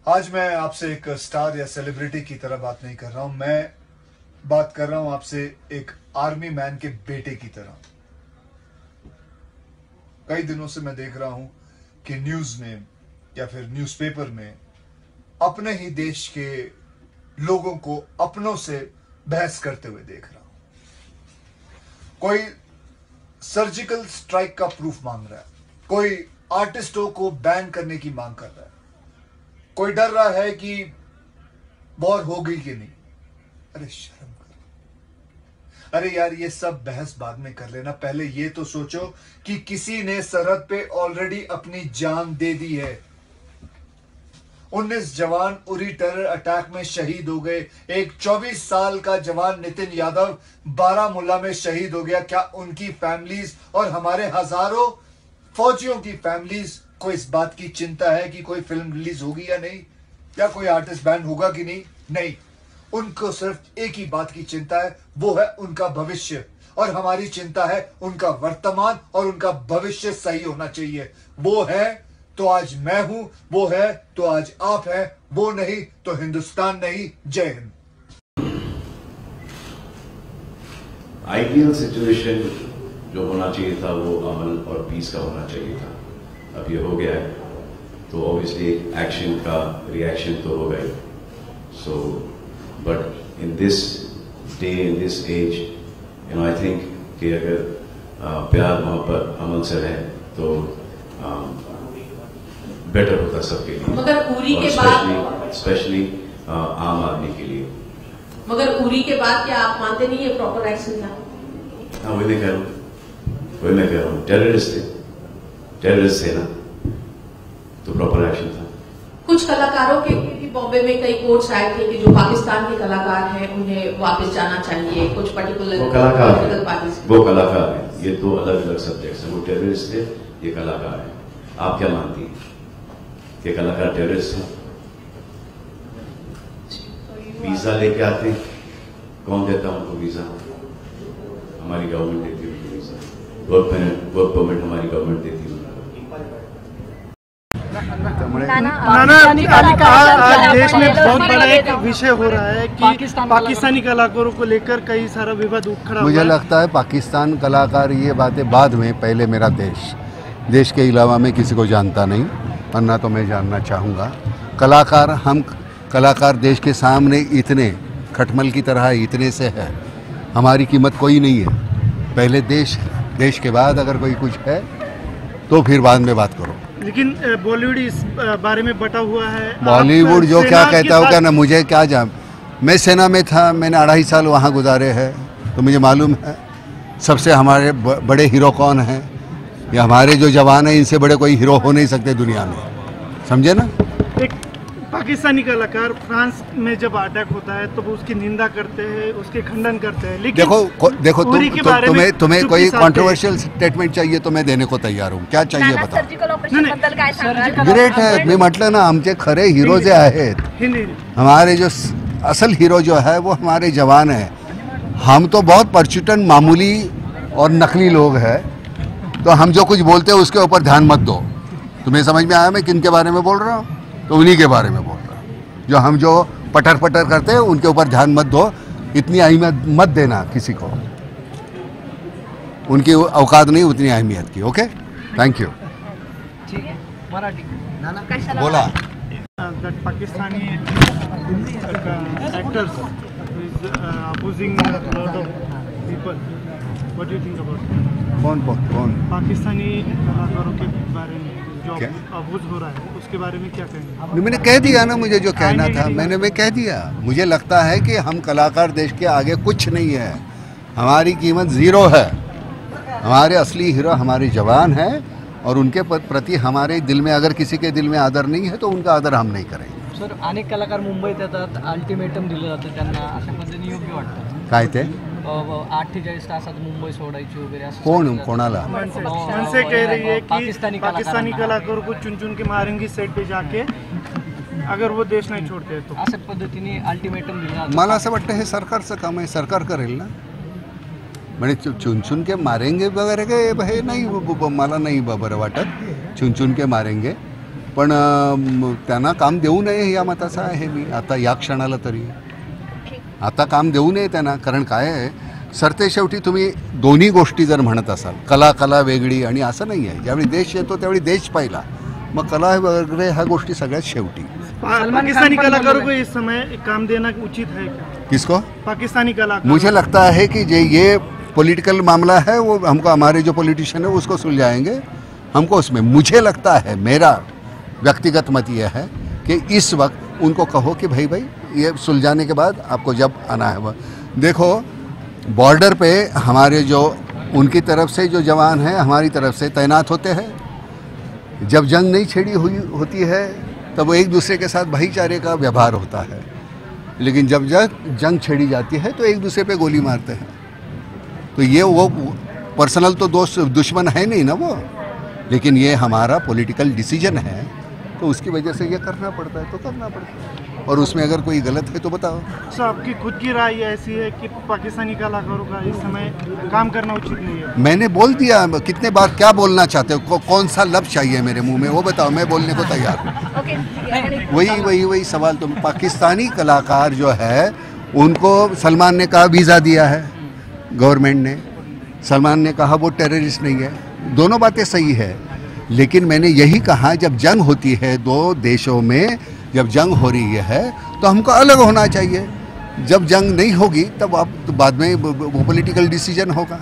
आज मैं आपसे एक स्टार या सेलिब्रिटी की तरह बात नहीं कर रहा हूं। मैं बात कर रहा हूं आपसे एक आर्मी मैन के बेटे की तरह। कई दिनों से मैं देख रहा हूं कि न्यूज में या फिर न्यूज़पेपर में अपने ही देश के लोगों को अपनों से बहस करते हुए देख रहा हूं। कोई सर्जिकल स्ट्राइक का प्रूफ मांग रहा है, कोई आर्टिस्टों को बैन करने की मांग कर रहा है, कोई डर रहा है कि वॉर हो गई कि नहीं। अरे शर्म करो। अरे यार, ये सब बहस बाद में कर लेना, पहले ये तो सोचो कि किसी ने सरहद पे ऑलरेडी अपनी जान दे दी है। 19 जवान उरी टेरर अटैक में शहीद हो गए। एक 24 साल का जवान नितिन यादव बारामूला में शहीद हो गया। क्या उनकी फैमिलीज और हमारे हजारों फौजियों की फैमिलीज को इस बात की चिंता है कि कोई फिल्म रिलीज होगी या नहीं, या कोई आर्टिस्ट बैन होगा कि नहीं? नहीं, उनको सिर्फ एक ही बात की चिंता है, वो है उनका भविष्य। और हमारी चिंता है उनका वर्तमान और उनका भविष्य सही होना चाहिए। वो है तो आज मैं हूं, वो है तो आज आप हैं, वो नहीं तो हिंदुस्तान नहीं। जय हिंद। आइडियल सिचुएशन जो होना चाहिए था वो अमन और पीस का होना चाहिए था। अब ये हो गया है तो ऑब्वियसली एक्शन का रिएक्शन तो हो गए। So but in this day, in this age, you know, I think कि अगर प्यार मोहब्बत अमन से रहे तो बेटर होता सबके लिए, मगर उरी के बाद स्पेशली आम आदमी के लिए। मगर उरी के बाद क्या आप मानते नहीं ये प्रॉपर एक्शन था? हाँ, वही मैं कह रहा हूँ, टेररिस्ट थे ना, तो प्रॉपर एक्शन था। कुछ कलाकारों के भी बॉम्बे में कई कोर्ट्स आए थे कि जो पाकिस्तान के कलाकार हैं उन्हें वापस जाना चाहिए। कुछ पर्टिकुलर वो कलाकार हैं, ये दो अलग अलग सब्जेक्ट्स हैं। वो टेररिस्ट थे, ये कलाकार हैं। आप क्या मानती हैं कि कलाकार टेररिस्ट हैं? वीजा लेके आते हैं, कौन देता है उनको वीजा? हमारी गवर्नमेंट देती है उनको वीजा। वर्क परमिट हमारी गवर्नमेंट देती है। नाना, आज देश में बहुत बड़ा एक विषय हो रहा है कि पाकिस्तानी कलाकारों को लेकर कई सारा विवाद खड़ा। मुझे लगता है पाकिस्तान कलाकार ये बातें बाद में, पहले मेरा देश के अलावा मैं किसी को जानता नहीं, और ना तो मैं जानना चाहूँगा। हम कलाकार देश के सामने इतने खटमल की तरह इतने से है, हमारी कीमत कोई नहीं है। पहले देश के बाद अगर कोई कुछ है तो फिर बाद में बात करो। लेकिन बॉलीवुड इस बारे में बटा हुआ है। बॉलीवुड जो क्या कहता होगा ना, मुझे क्या जान। मैं सेना में था, मैंने 2.5 साल वहाँ गुजारे हैं, तो मुझे मालूम है सबसे हमारे बड़े हीरो कौन हैं। या हमारे जो जवान हैं, इनसे बड़े कोई हीरो हो नहीं सकते दुनिया में, समझे ना। एक पाकिस्तानी कलाकार फ्रांस में जब अटैक होता है तो वो उसकी निंदा करते हैं, उसके खंडन करते हैं। लेकिन देखो तुम्हें कोई कंट्रोवर्शियल स्टेटमेंट चाहिए तो मैं देने को तैयार हूँ। क्या चाहिए बताओ। ग्रेट है, मी म्हटलं ना, आमचे खरे हिरो जे आहेत, हमारे जो असल हीरो जो है वो हमारे जवान हैं। हम तो बहुत परचुटन मामूली और नकली लोग हैं, तो हम जो कुछ बोलते हैं उसके ऊपर ध्यान मत दो। तुम्हें समझ में आया मैं किन के बारे में बोल रहा हूँ? तो उन्हीं के बारे में बोल रहा हूँ। जो हम पटर करते हैं उनके ऊपर ध्यान मत दो, इतनी अहमियत मत देना किसी को, उनकी औकात नहीं उतनी अहमियत की। Okay, thank you. बोला Pakistani actors is opposing lot of people, what do you think about? कौन पाकिस्तानी कलाकारों के बारे में जो अबूझ हो रहा है उसके बारे में क्या कहेंगे? मैंने कह दिया ना, मुझे जो कहना था मैं कह दिया। मुझे लगता है कि हम कलाकार देश के आगे कुछ नहीं है, हमारी कीमत ज़ीरो है। हमारे असली हीरो हमारे जवान हैं, और उनके प्रति हमारे दिल में, अगर किसी के दिल में आदर नहीं है तो उनका आदर हम नहीं करेंगे। सर, अनेक कलाकार मुंबईत येतात, अल्टिमेटम दिलं जातं त्यांना, अशा पद्धतीने योग्य वाटतं? काय ते 48 तासात मुंबई सोडायची वगैरे असं कोणाला? मनसे कह रही है कि पाकिस्तानी कलाकारों को चुन के मारेंगी सेट पे जाके, अगर वो देश नहीं छोड़ते तो। अशा पद्धतीने अल्टिमेटम दिलं जातं। मला असं वाटतं हे सरकारचं काम आहे, सरकार करेल ना। म्हणजे चुन के मारेंगे वगैरे काय हे नाही, मला नाही बरं वाटत चुन के मारेंगे। पण त्यांना काम देऊ नये या मताचा आहे मी आता या क्षणाला तरी. आता काम देऊ नये त्यांना, कारण काय आहे सरतेशेवटी तुम्ही दोन्ही गोष्टी जर म्हणत असाल, कला वेगळी आणि असं नाही आहे. ज्यावेळी देश येतो त्यावेळी देश पहिला, मग कला वगैरे ह्या गोष्टी सगळ्यात शेवटी. पाकिस्तानी कलाकारों को इस समय काम देना उचित है क्या? किसको? पाकिस्तानी कलाकार. मुझे लगता है कि ये पॉलिटिकल मामला है, वो हमको हमारे जो पॉलिटिशियन है उसको सुलझाएंगे. हमको उसमें मुझे लगता है, मेरा व्यक्तिगत मत यह है कि इस वक्त उनको कहो कि भाई ये सुलझाने के बाद आपको जब आना है वह देखो. बॉर्डर पे हमारे जो उनकी तरफ से जो जवान हैं हमारी तरफ से तैनात होते हैं. जब जंग नहीं छेड़ी हुई होती है तब वो एक दूसरे के साथ भाईचारे का व्यवहार होता है, लेकिन जब जंग छेड़ी जाती है तो एक दूसरे पे गोली मारते हैं. तो ये वो पर्सनल तो दुश्मन है नहीं ना वो, लेकिन ये हमारा पॉलिटिकल डिसीजन है, तो उसकी वजह से ये करना पड़ता है तो करना पड़ता है. और उसमें अगर कोई गलत है तो बताओ. सर आपकी खुद की राय ऐसी है कि पाकिस्तानी कलाकारों का इस समय काम करना उचित नहीं है? मैंने बोल दिया. कितने बार क्या बोलना चाहते हो, कौन सा लफ्ज़ चाहिए मेरे मुंह में वो बताओ, मैं बोलने को तैयार हूँ. वही सवाल. तो पाकिस्तानी कलाकार जो है उनको सलमान ने कहा वीज़ा दिया है गवर्नमेंट ने, सलमान ने कहा वो टेररिस्ट नहीं है. दोनों बातें सही है, लेकिन मैंने यही कहा जब जंग होती है दो देशों में, जब जंग हो रही है तो हमको अलग होना चाहिए. जब जंग नहीं होगी तब आप तो बाद में वो पॉलिटिकल डिसीजन होगा.